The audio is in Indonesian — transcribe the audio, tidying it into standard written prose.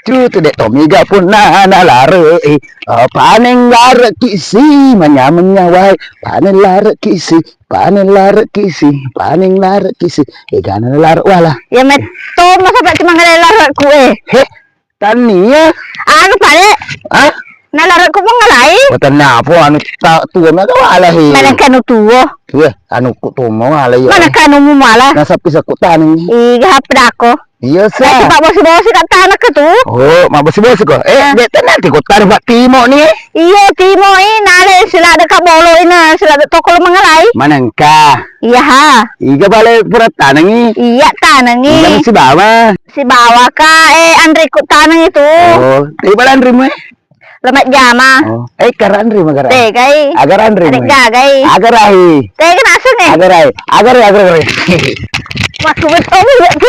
Cutu dek tomiga pun nana lare panen lare kisi manya wai panen lare kisi ganan lare wala Ya meto masa pak cuma ngelarat kue. he tania Anu pare ah ngelarat ku mengalai. botan napo anu tak tua na wala he Mana kanu tuwo? ya anu kutomo wala ya Mana kanu mu malah? nasa pisa kutanin Iga hapdako. iya Kasi sa pak bosi-bosi kat tanah ke tu. oh mabosi-bosi ko dek nanti kotar bak timo nih Iya timo nale sila ada kabolo ina sila ada toko mengalai. manangka Iya ha. iga bale pura tanangi Iya tanangi. iga si bawa Si bawa ka Andre ku tanang itu. oh di bala andri mo Lemat jama. oh kara andri mo kara Teh kai. agar andri Adik mo gagai. agar ahi Teh kan asal nih. agar Masuk betul ya tu.